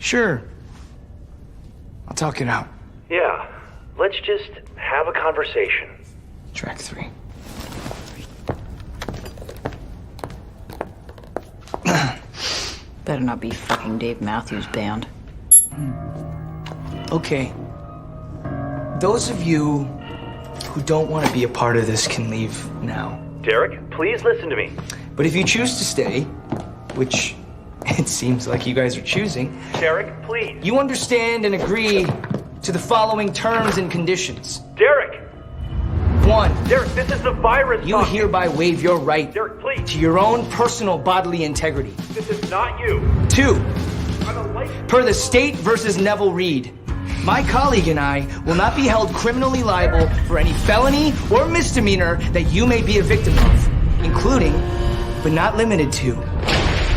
Sure. I'll talk it out. Yeah, let's just have a conversation. Track 3. Better not be fucking Dave Matthews Band. Okay. Those of you who don't want to be a part of this can leave now. Derek, please listen to me. But if you choose to stay, which it seems like you guys are choosing... Derek, please. You understand and agree to the following terms and conditions. Derek! 1. Derek, this is the virus. You hereby waive your right Derek, please. to your own personal bodily integrity. This is not you. 2. I'm a life... Per the state versus Neville Reed, my colleague and I will not be held criminally liable for any felony or misdemeanor that you may be a victim of, including, but not limited to,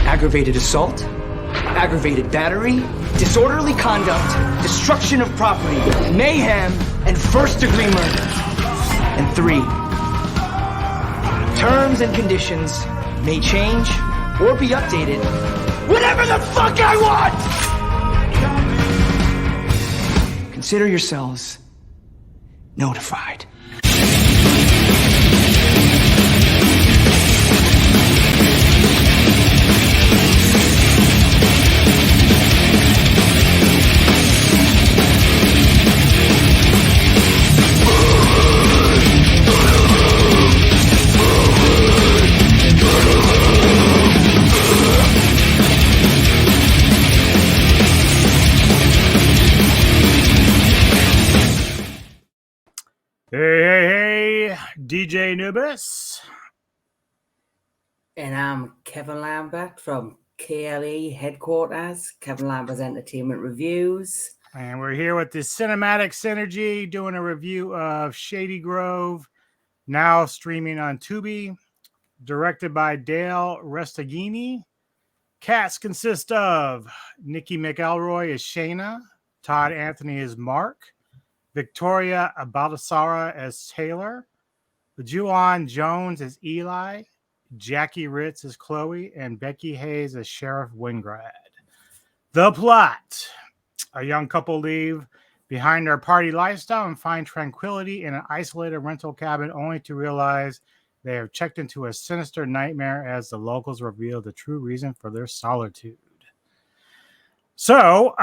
aggravated assault, aggravated battery, disorderly conduct, destruction of property, mayhem, and first-degree murder. And 3, terms and conditions may change or be updated whenever the fuck I want! Consider yourselves notified. Hey, DJ Nubis. And I'm Kevin Lambert from KLE headquarters, Kevin Lambert's Entertainment Reviews. And we're here with the Cinematic Synergy doing a review of Shady Grove, now streaming on Tubi, directed by Dale Restaghini. Cast consist of Nikki McElroy as Shayna, Todd Anthony as Mark, Victoria Baldassara as Taylor, Juwan Jones as Eli, Jackie Ritz as Chloe, and Becky Hayes as Sheriff Wingrad. The plot. A young couple leave behind their party lifestyle and find tranquility in an isolated rental cabin only to realize they have checked into a sinister nightmare as the locals reveal the true reason for their solitude. So,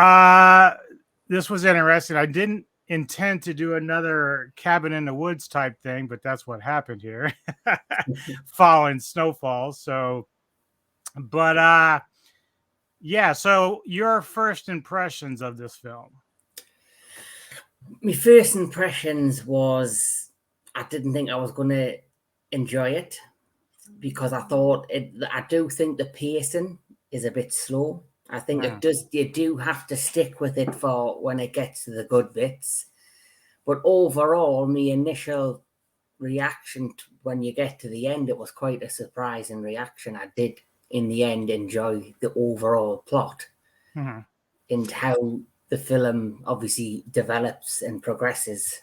this was interesting. I didn't intend to do another cabin in the woods type thing, but that's what happened here. Following snowfall. So, but yeah, so your first impressions of this film? My first impressions was I didn't think I was going to enjoy it because I do think the pacing is a bit slow. I think you do have to stick with it for when it gets to the good bits. But overall, my initial reaction when you get to the end, it was quite a surprising reaction. I did, in the end, enjoy the overall plot and how the film obviously develops and progresses.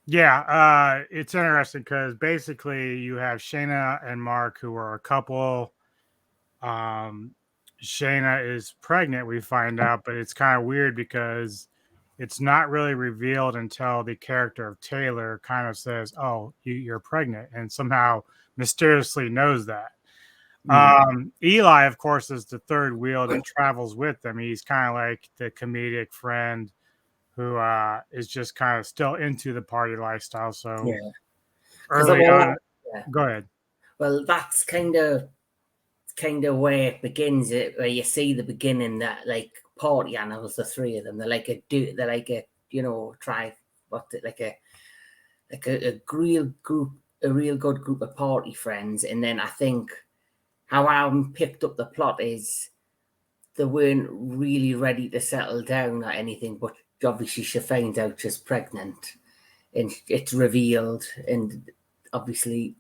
Yeah, it's interesting because basically you have Shayna and Mark who are a couple. Shayna is pregnant, we find out, but it's kind of weird because it's not really revealed until the character of Taylor kind of says, "Oh, you're pregnant," and somehow mysteriously knows that. Eli, of course, is the third wheel that travels with them. He's kind of like the comedic friend who is just kind of still into the party lifestyle. So early on, go ahead. Well, that's kind of where it begins. Where you see the beginning that like party animals, the three of them. They're like a real good group of party friends. And then I think how I picked up the plot is they weren't really ready to settle down or anything, but obviously she finds out she's pregnant and it's revealed, and obviously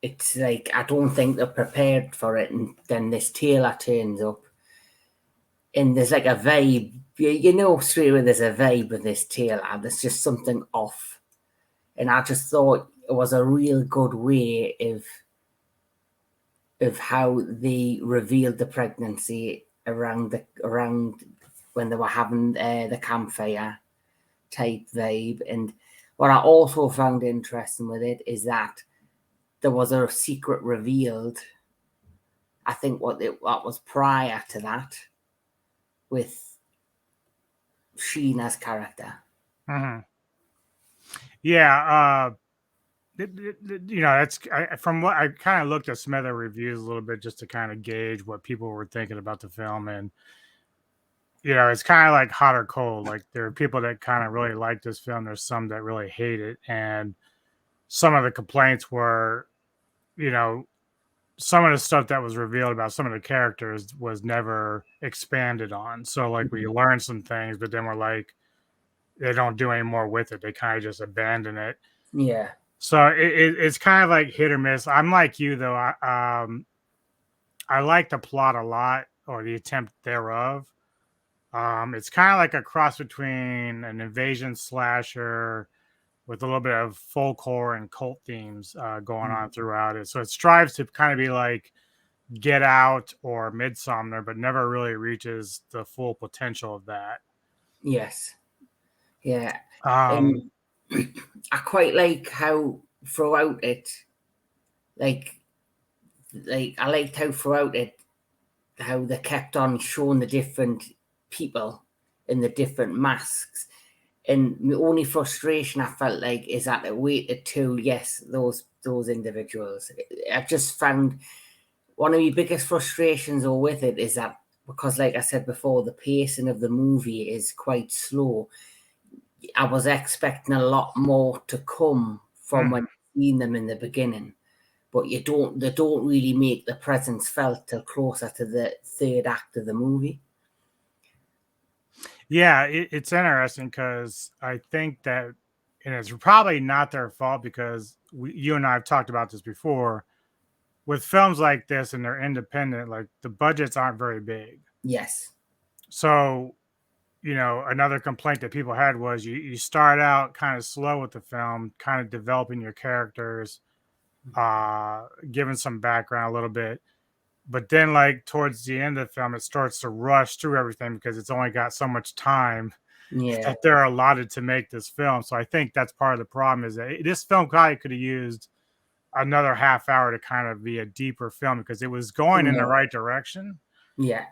it's like I don't think they're prepared for it, and then this Taylor turns up and there's like a vibe, you know straight away there's a vibe with this Taylor. There's just something off, and I just thought it was a real good way of how they revealed the pregnancy around when they were having the campfire type vibe. And what I also found interesting with it is that there was a secret revealed. I think what was prior to that with Sheena's character. Mm-hmm. Yeah, that's from what I kind of looked at some other reviews a little bit just to kind of gauge what people were thinking about the film, and it's kind of like hot or cold. Like there are people that kind of really like this film. There's some that really hate it, and some of the complaints were, some of the stuff that was revealed about some of the characters was never expanded on. So like we learned some things, but then we're like, they don't do any more with it. They kind of just abandon it. Yeah. So it's kind of like hit or miss. I'm like you though. I like the plot a lot, or the attempt thereof. It's kind of like a cross between an invasion slasher with a little bit of folklore and cult themes going on throughout it. So it strives to kind of be like Get Out or Midsummer, but never really reaches the full potential of that. Yes. Yeah. Um, I quite like how throughout it, like I liked how throughout it, how they kept on showing the different people in the different masks. And my only frustration I felt like is that it waited till those individuals. I just found one of my biggest frustrations with it is that because, like I said before, the pacing of the movie is quite slow. I was expecting a lot more to come from when you've seen them in the beginning, but they don't really make the presence felt till closer to the third act of the movie. yeah, it's interesting because I think that, and it's probably not their fault because you and I have talked about this before. With films like this and they're independent, like the budgets aren't very big. Yes. So, another complaint that people had was you start out kind of slow with the film, kind of developing your characters, giving some background a little bit. But then, like, towards the end of the film, it starts to rush through everything because it's only got so much time Yeah. that they're allotted to make this film. So I think that's part of the problem is that this film probably could have used another half hour to kind of be a deeper film because it was going in the right direction. Yeah.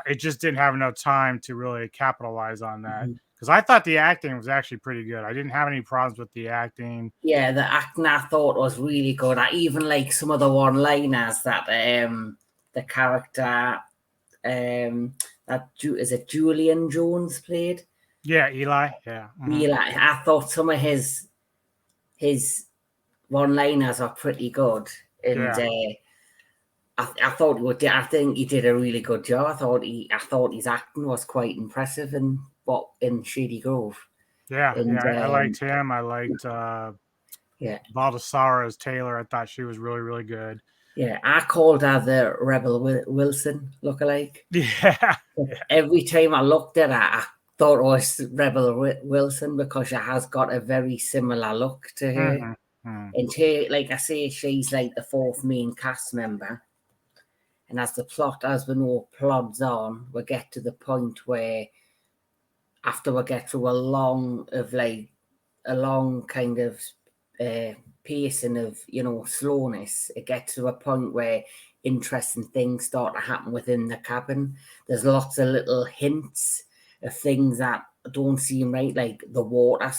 It just didn't have enough time to really capitalize on that. Because I thought the acting was actually pretty good. I didn't have any problems with the acting. Yeah, the acting I thought was really good. I even like some of the one-liners that the character is it Julian Jones played? Yeah, Eli. Yeah. Eli, I thought some of his one-liners are pretty good, and I thought I think he did a really good job. I thought his acting was quite impressive in Shady Grove. Yeah, I liked him. I liked Baldassare as Taylor. I thought she was really, really good. Yeah, I called her the Rebel Wilson lookalike. Yeah. Every time I looked at her, I thought it was Rebel Wilson because she has got a very similar look to her. And her, like I say, she's like the fourth main cast member. And as the plot, as we know, plods on, we get to the point where after we get through a long kind of pacing of, slowness, it gets to a point where interesting things start to happen within the cabin. There's lots of little hints of things that don't seem right, like the water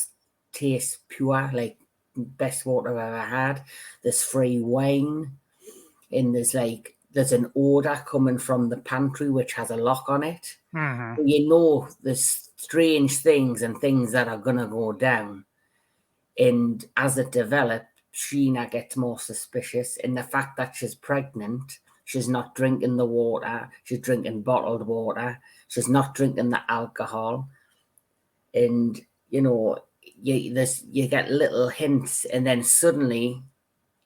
tastes pure, like best water I've ever had. There's free wine, and there's an odor coming from the pantry which has a lock on it. There's strange things and things that are gonna go down. And as it develops, Sheena gets more suspicious. And the fact that she's pregnant, she's not drinking the water, she's drinking bottled water, she's not drinking the alcohol. And you get little hints, and then suddenly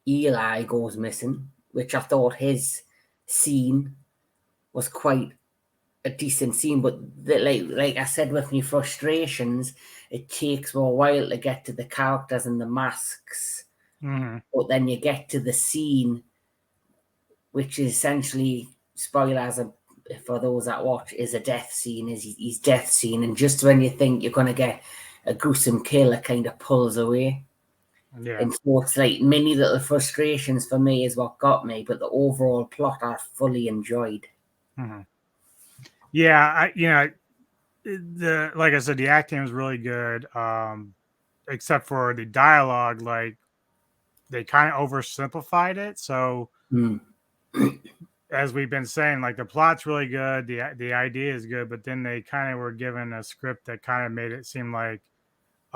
Eli goes missing, which I thought his scene was quite a decent scene, but like I said, with me frustrations, it takes me a while to get to the characters and the masks. But then you get to the scene, which is essentially spoilers. for those that watch, is a death scene. Is his death scene, and just when you think you're going to get a gruesome kill, it kind of pulls away. Yeah. And so it's like many little frustrations for me is what got me, but the overall plot I fully enjoyed. Mm-hmm. Yeah, like I said, the acting was really good. Except for the dialogue, like they kind of oversimplified it. So as we've been saying, like the plot's really good, the idea is good, but then they kind of were given a script that kind of made it seem like,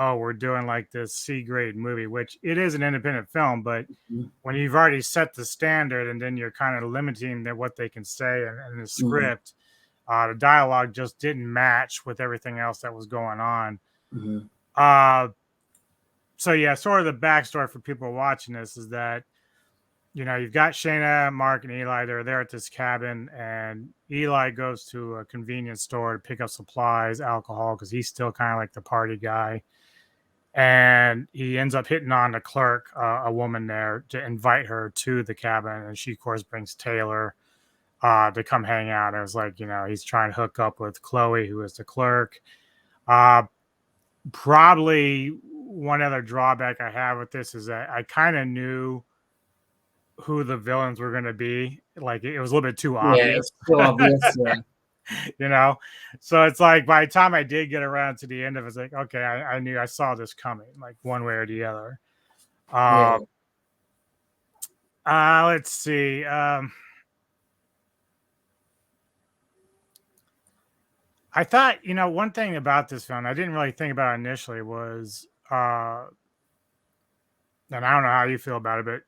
oh, we're doing like this C grade movie, which it is an independent film, but when you've already set the standard and then you're kind of limiting what they can say in the script, the dialogue just didn't match with everything else that was going on. So yeah, sort of the backstory for people watching this is that, you've got Shayna, Mark, and Eli. They're there at this cabin, and Eli goes to a convenience store to pick up supplies, alcohol, because he's still kind of like the party guy. And he ends up hitting on the clerk, a woman there, to invite her to the cabin. And she, of course, brings Taylor to come hang out. It was like, he's trying to hook up with Chloe, who is the clerk. Probably one other drawback I have with this is that I kind of knew who the villains were going to be. Like it was a little bit too obvious. Yeah, it's too obvious. Yeah. So it's like by the time I did get around to the end of it, it's like, okay, I knew, I saw this coming, like one way or the other. Let's see. I thought, one thing about this film I didn't really think about initially was, and I don't know how you feel about it, but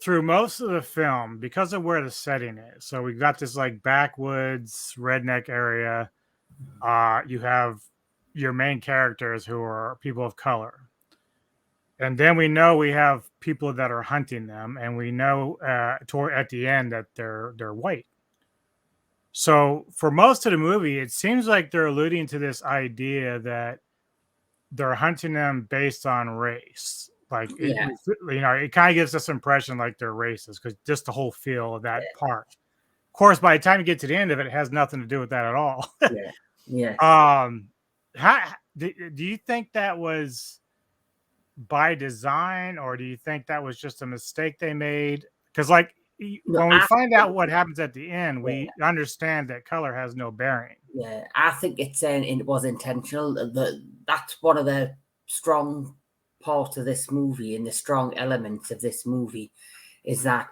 through most of the film, because of where the setting is, so we've got this like backwoods redneck area. You have your main characters who are people of color, and then we know we have people that are hunting them, and we know at the end that they're white. So for most of the movie, it seems like they're alluding to this idea that they're hunting them based on race. Like, it kind of gives us impression like they're racist because just the whole feel of that part. Of course, by the time you get to the end of it, it has nothing to do with that at all. Do you think that was by design, or do you think that was just a mistake they made? Because when we find out what happens at the end, we understand that color has no bearing. Yeah, I think it was intentional. That's one of the strong parts of this movie, and the strong elements of this movie is that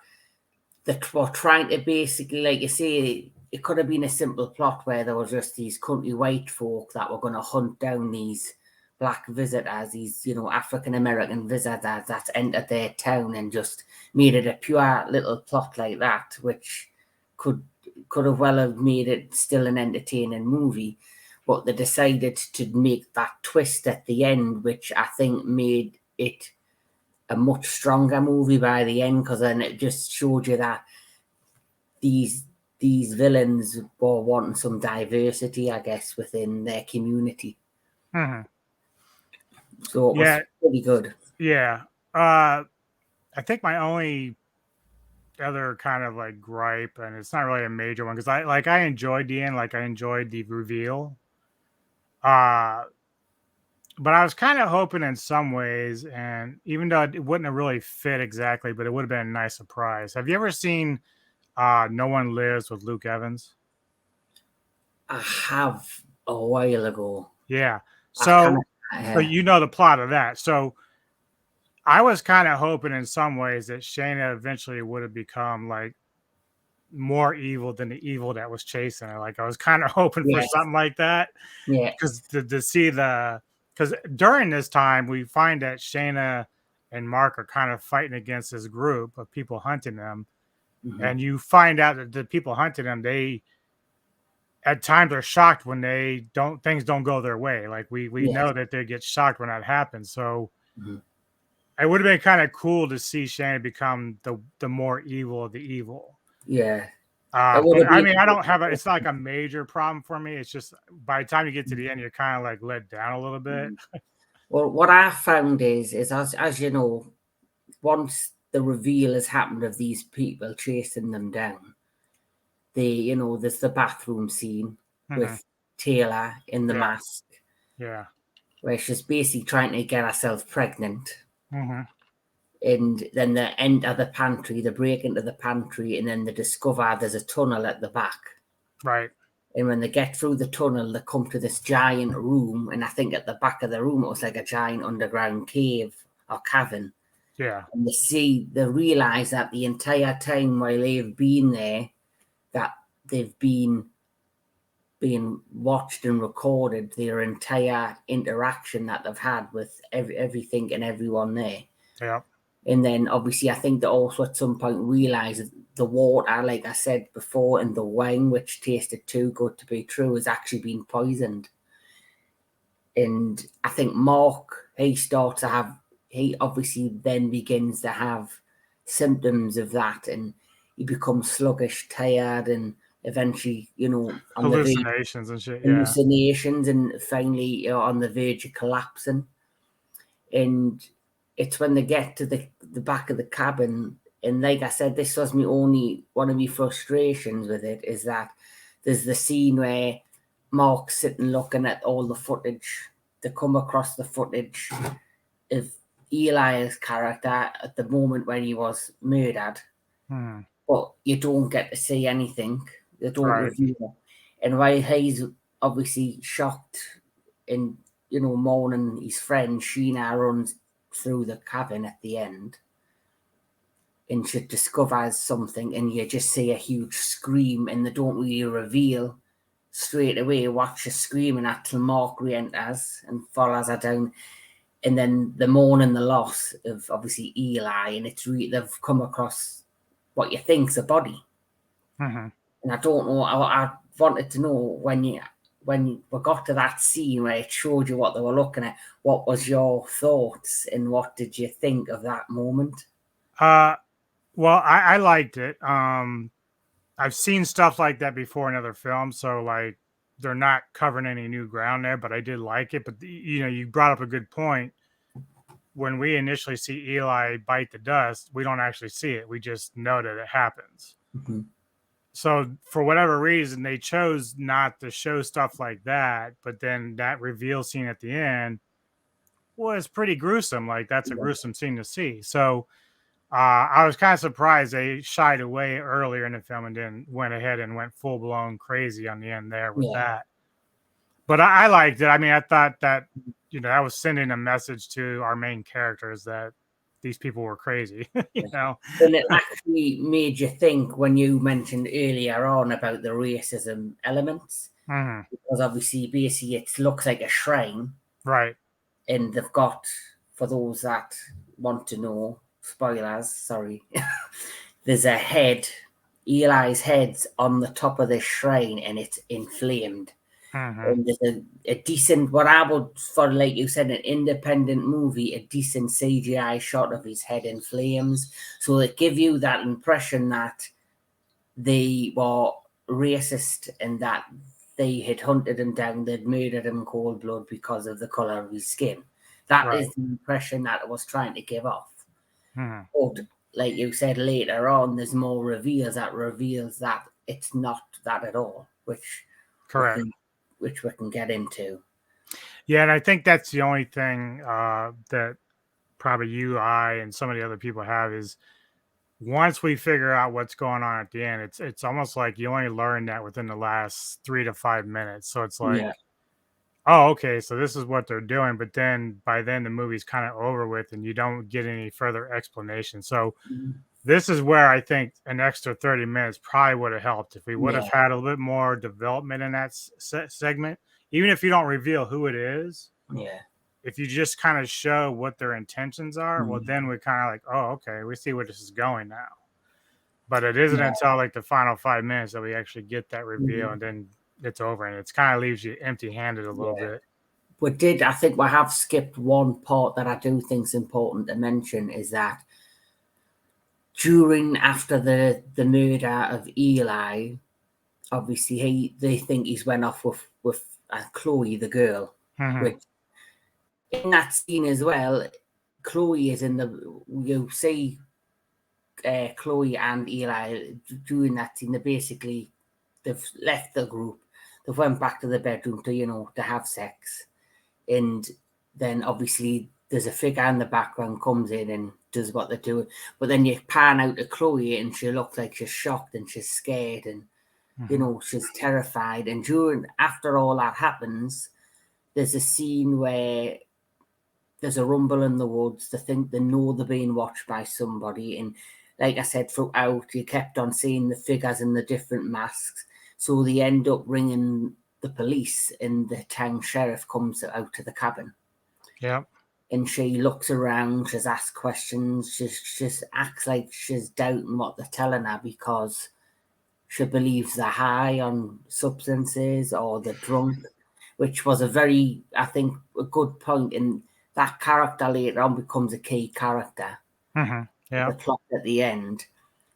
we're trying to basically, like you say, it could have been a simple plot where there was just these country white folk that were going to hunt down these black visitors, these African American visitors that's entered their town, and just made it a pure little plot like that, which could have well have made it still an entertaining movie. But they decided to make that twist at the end, which I think made it a much stronger movie by the end, because then it just showed you that these villains were wanting some diversity, I guess, within their community. Mm-hmm. So it was pretty good. Yeah. I think my only other kind of like gripe, and it's not really a major one, because I enjoyed the end, like I enjoyed the reveal. But I was kind of hoping in some ways, and even though it wouldn't have really fit exactly, but it would have been a nice surprise. Have you ever seen No One Lives with Luke Evans? I have a while ago. Yeah. So you know the plot of that. So I was kind of hoping in some ways that Shayna eventually would have become like more evil than the evil that was chasing her. Like I was kind of hoping for something like that. Yeah. Because to see because during this time we find that Shayna and Mark are kind of fighting against this group of people hunting them. Mm-hmm. And you find out that the people hunting them, they at times are shocked when things don't go their way. Like we know that they get shocked when that happens. So it would have been kind of cool to see Shayna become the more evil of the evil. Yeah. I don't have it's not like a major problem for me. It's just by the time you get to the end, you're kind of like let down a little bit. Well, what I found is as you know, once the reveal has happened of these people chasing them down, there's the bathroom scene with Taylor in the mask, where she's basically trying to get herself pregnant. And then they enter the pantry, they break into the pantry, and then they discover there's a tunnel at the back. Right. And when they get through the tunnel, they come to this giant room, and I think at the back of the room it was like a giant underground cave or cavern. Yeah. And they realise that the entire time while they've been there, that they've been being watched and recorded, their entire interaction that they've had with everything and everyone there. Yeah. And then obviously I think they also at some point realised the water, like I said before, and the wine, which tasted too good to be true, has actually been poisoned. And I think Mark, he obviously then begins to have symptoms of that, and he becomes sluggish, tired, and eventually, on hallucinations and shit. Hallucinations, and finally on the verge of collapsing. And it's when they get to the back of the cabin, and like I said, this was one of my frustrations with it, is that there's the scene where Mark's sitting looking at all the footage. They come across the footage of Eli's character at the moment when he was murdered, but you don't get to see anything. They don't reveal. And while he's obviously shocked and mourning his friend, Sheena runs through the cabin at the end, and she discovers something, and you just see a huge scream, and they don't really reveal straight away what she's screaming at till Mark re-enters and follows her down. And then the mourning the loss of obviously Eli, and they've come across what you think's a body. And I don't know, I wanted to know when we got to that scene where it showed you what they were looking at, what was your thoughts and what did you think of that moment? Well, I liked it. I've seen stuff like that before in other films, so like they're not covering any new ground there, but I did like it. But you brought up a good point. When we initially see Eli bite the dust, we don't actually see it. We just know that it happens. So for whatever reason, they chose not to show stuff like that. But then that reveal scene at the end was pretty gruesome. Like that's a gruesome scene to see. So I was kind of surprised they shied away earlier in the film and then went ahead and went full blown crazy on the end there with that. But I liked it. I mean, I thought that, I was sending a message to our main characters that these people were crazy, And it actually made you think when you mentioned earlier on about the racism elements, because obviously, basically, it looks like a shrine. Right. And they've got, for those that want to know, spoilers, sorry, there's a head, Eli's head's on the top of this shrine, and it's inflamed. And there's a decent, what I would, for like you said, an independent movie, a decent CGI shot of his head in flames. So it give you that impression that they were racist and that they had hunted him down, they'd murdered him in cold blood because of the colour of his skin. That is the impression that it was trying to give off. But like you said later on, there's more reveals that it's not that at all, which we can get into. Yeah, and I think that's the only thing that probably you, I, and some of the other people have is once we figure out what's going on at the end, it's almost like you only learn that within the last 3 to 5 minutes. So it's like, oh, okay, so this is what they're doing. But then by then the movie's kind of over with and you don't get any further explanation. So this is where I think an extra 30 minutes probably would have helped if we would have had a little bit more development in that segment, even if you don't reveal who it is. Yeah. If you just kind of show what their intentions are, well, then we kind of like, oh, okay, we see where this is going now. But it isn't until like the final 5 minutes that we actually get that reveal, and then it's over, and it's kind of leaves you empty-handed a little bit. I think we have skipped one part that I do think is important to mention, is that after the murder of Eli, obviously they think he's went off with Chloe, the girl. Which in that scene as well, Chloe is you see Chloe and Eli doing that scene. They're basically they've left the group. They've went back to the bedroom to have sex, and then obviously there's a figure in the background comes in and does what they're doing. But then you pan out to Chloe, and she looks like she's shocked and she's scared, and she's terrified. And after all that happens, there's a scene where there's a rumble in the woods. They know they're being watched by somebody. And like I said, throughout, you kept on seeing the figures in the different masks. So they end up ringing the police, and the town sheriff comes out to the cabin. Yeah. And she looks around, she's asked questions, she acts like she's doubting what they're telling her because she believes they're high on substances or they're drunk, which was I think, a good point. And that character later on becomes a key character. Yeah. The plot at the end.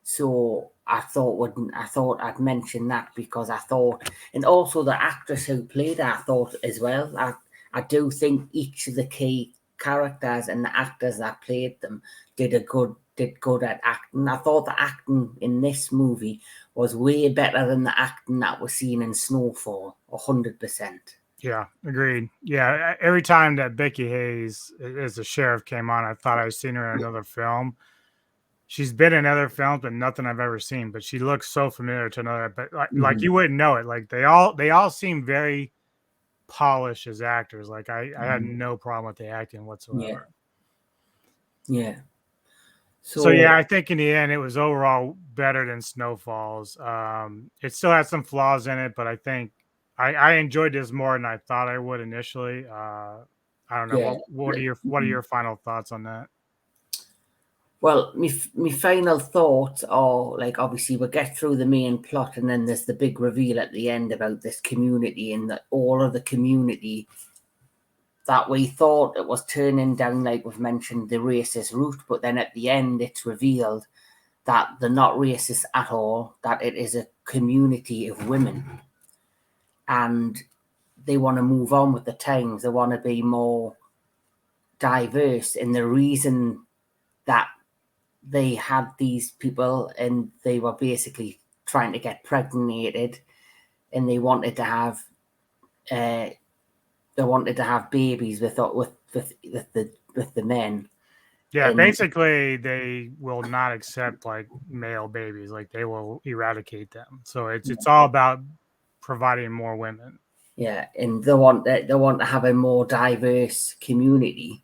So I thought I'd mention that because I thought, and also the actress who played her, I thought as well. I do think each of the key characters and the actors that played them did good at acting. I thought the acting in this movie was way better than the acting that was seen in Snowfall, 100%. Yeah, agreed. Yeah, every time that Becky Hayes as the sheriff came on, I thought I'd seen her in another film. She's been in other films, but nothing I've ever seen. But she looks so familiar to another. But like you wouldn't know it. Like they all seem very polished as actors. Like I had no problem with the acting whatsoever. Yeah. So yeah, I think in the end it was overall better than Snowfalls. It still had some flaws in it, but I think I enjoyed this more than I thought I would initially. I don't know. Yeah. What are your final thoughts on that? Well, my final thoughts are, like, obviously we'll get through the main plot, and then there's the big reveal at the end about this community and that all of the community that we thought it was turning down, like we've mentioned, the racist route, but then at the end it's revealed that they're not racist at all, that it is a community of women. And they want to move on with the times. They want to be more diverse. And the reason that they had these people and they were basically trying to get pregnated, and they wanted to have babies with the men. Yeah, And basically they will not accept like male babies. Like they will eradicate them. So it's all about providing more women. Yeah, and they want to have a more diverse community.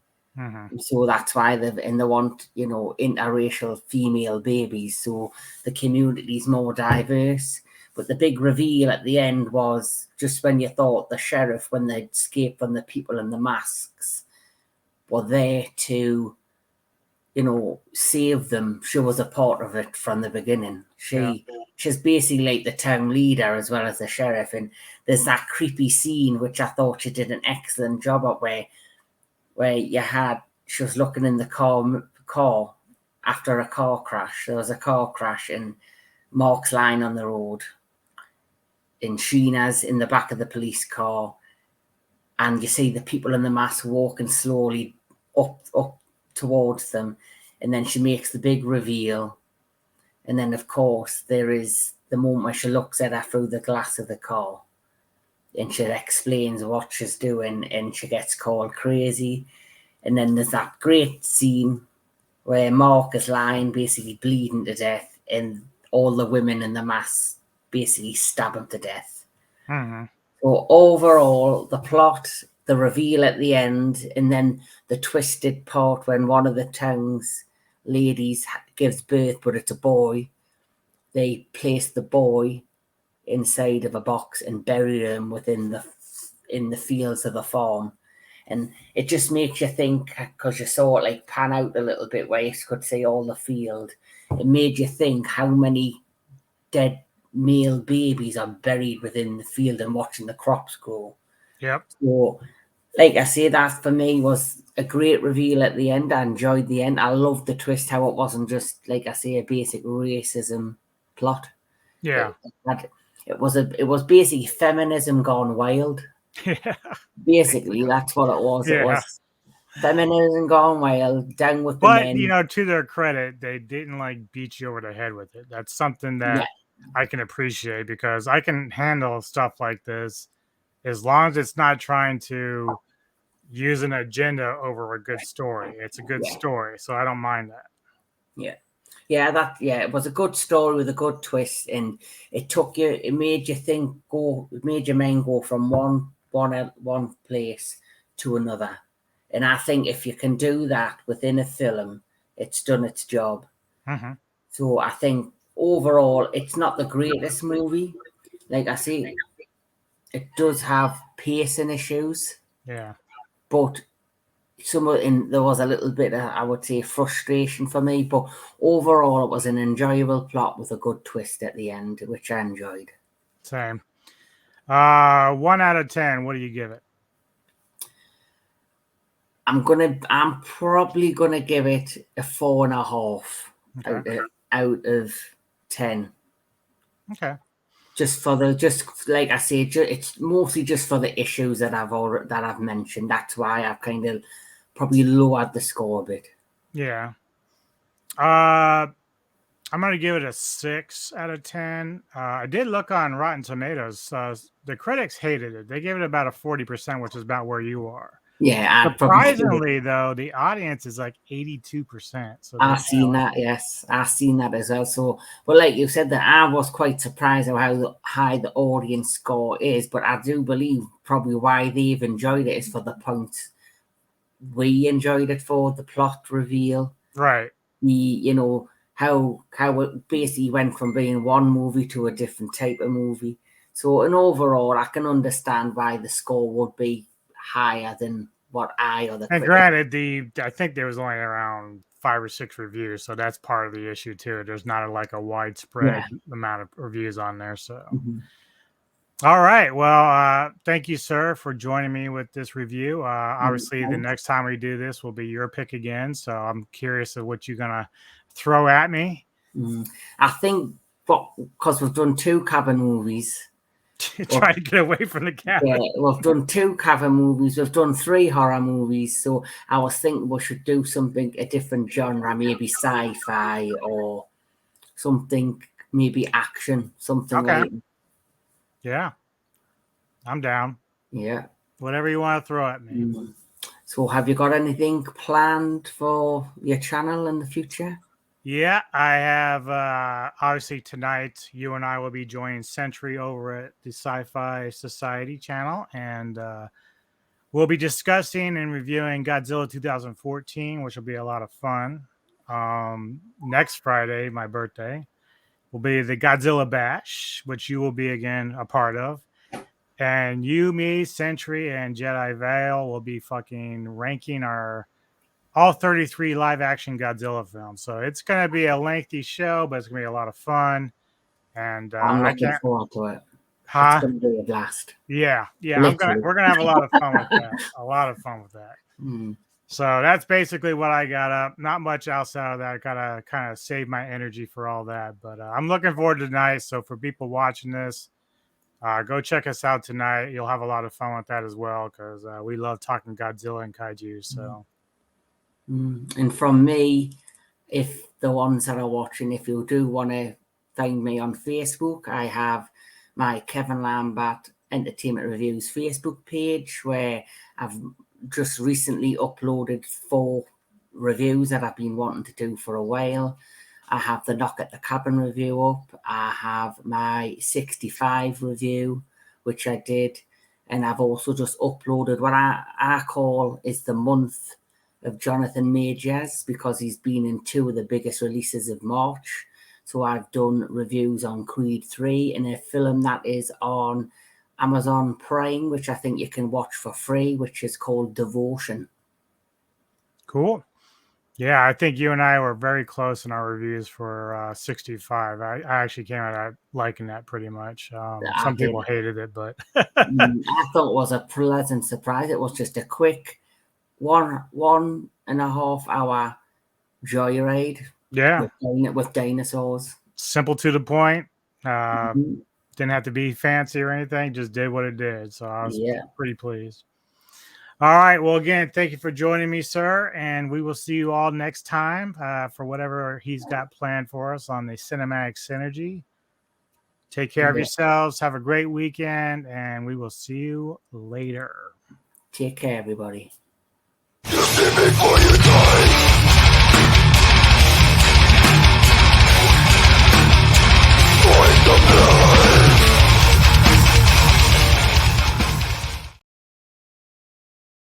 So that's why they want, interracial female babies. So the community is more diverse. But the big reveal at the end was just when you thought the sheriff, when they escaped from the people in the masks, were there to, save them. She was a part of it from the beginning. She's basically like the town leader as well as the sheriff. And there's that creepy scene, which I thought she did an excellent job of, where she was looking in the car after a car crash. There was a car crash and Mark's lying on the road, and Sheena's in the back of the police car, and you see the people in the mask walking slowly up towards them, and then she makes the big reveal, and then of course there is the moment where she looks at her through the glass of the car, and she explains what she's doing, and she gets called crazy. And then there's that great scene where Mark is lying, basically bleeding to death, and all the women in the mask basically stab him to death. So overall, the plot, the reveal at the end, and then the twisted part when one of the town's ladies gives birth, but it's a boy. They place the boy inside of a box and bury him in the fields of the farm. And it just makes you think, because you saw it like pan out a little bit where you could see all the field. It made you think how many dead male babies are buried within the field and watching the crops grow. Yep. So, like I say, that for me was a great reveal at the end. I enjoyed the end. I loved the twist, how it wasn't just, like I say, a basic racism plot. Yeah. It was basically feminism gone wild. Yeah. Basically, that's what it was. Yeah. It was feminism gone wild, down with the But men. to their credit, they didn't like beat you over the head with it. That's something that I can appreciate, because I can handle stuff like this as long as it's not trying to use an agenda over a good story. It's a good Yeah, story, so I don't mind that. yeah. Yeah, it was a good story with a good twist, and it made you think, it made your mind go from one place to another. And I think if you can do that within a film, it's done its job. Hmm. So I think overall, it's not the greatest movie. Like I say, it does have pacing issues, Yeah. but there was a little bit of, I would say, frustration for me, but overall it was an enjoyable plot with a good twist at the end, which I enjoyed. Same. 1 out of 10. What do you give it? I'm probably gonna give it a 4.5 Okay. out of 10. Okay. Just like I say, it's mostly just for the issues that I've mentioned. That's why I've kind of probably lowered the score a bit. Yeah. I'm gonna give it a 6 out of 10. I did look on Rotten Tomatoes. The critics hated it. They gave it about a 40%, which is about where you are. Yeah, I'd probably give it. Surprisingly, though, the audience is like 82%. So I've seen that, yes. I've seen that as well. So, but like you said, that I was quite surprised at how high the audience score is. But I do believe probably why they've enjoyed it is for the point we enjoyed it for, the plot reveal. right. How it basically went from being one movie to a different type of movie. So, and overall, I can understand why the score would be higher than what I or the And critics. granted, I think there was only around 5 or 6 reviews, so that's part of the issue too. There's not like a widespread Yeah. amount of reviews on there. So, Mhm. all right. Well, thank you, sir, for joining me with this review. Obviously, the Mhm. next time we do this will be your pick again. So I'm curious of what you're gonna throw at me. I think, because we've done 2 cabin movies. Try to get away from the Yeah, cabin. we've done 2 cabin movies. We've done 3 horror movies. So I was thinking we should do something, a different genre, maybe sci-fi or something, maybe action, something Okay. like. Yeah, I'm down. Yeah. Whatever you want to throw at me. Mm. So have you got anything planned for your channel in the future? Yeah, I have. Obviously, tonight you and I will be joining Century over at the Sci-Fi Society channel, and we'll be discussing and reviewing Godzilla 2014, which will be a lot of fun. Next Friday, my birthday, will be the Godzilla Bash, which you will be again a part of. And you, me, Century, and Jedi Vale will be fucking ranking our all 33 live action Godzilla films. So it's going to be a lengthy show, but it's going to be a lot of fun. And I'm I looking can't, forward to it. It's huh? going to be a blast. Yeah. Literally. We're going to have a lot of fun with that. A lot of fun with that. Mm. So that's basically what I got up. Not much outside of that. I got to kind of save my energy for all that. But I'm looking forward to tonight. So for people watching this, go check us out tonight. You'll have a lot of fun with that as well, because we love talking Godzilla and kaiju. So And from me, if the ones that are watching, if you do want to find me on Facebook, I have my Kevin Lambert Entertainment Reviews Facebook page where I've just recently uploaded 4 reviews that I've been wanting to do for a while. I have the Knock at the Cabin review up. I have my 65 review, which I did. And I've also just uploaded what I call is the month of Jonathan Majors, because he's been in 2 of the biggest releases of March. So I've done reviews on Creed 3 and a film that is on Amazon Prime, which I think you can watch for free, which is called Devotion. cool. Yeah, I think you and I were very close in our reviews for 65. I actually came out liking that pretty much. I Some did. people hated it, but I thought it was a pleasant surprise. It was just a quick 1.5 hour joyride yeah, with dinosaurs. simple to the point. Mhm. Didn't have to be fancy or anything, just did what it did. So I was Yeah. pretty pleased. All right. Well, again, thank you for joining me, sir. And we will see you all next time for whatever he's got planned for us on the Cinematic Synergy. Take care of Yeah. yourselves. Have a great weekend, and we will see you later. Take care, everybody.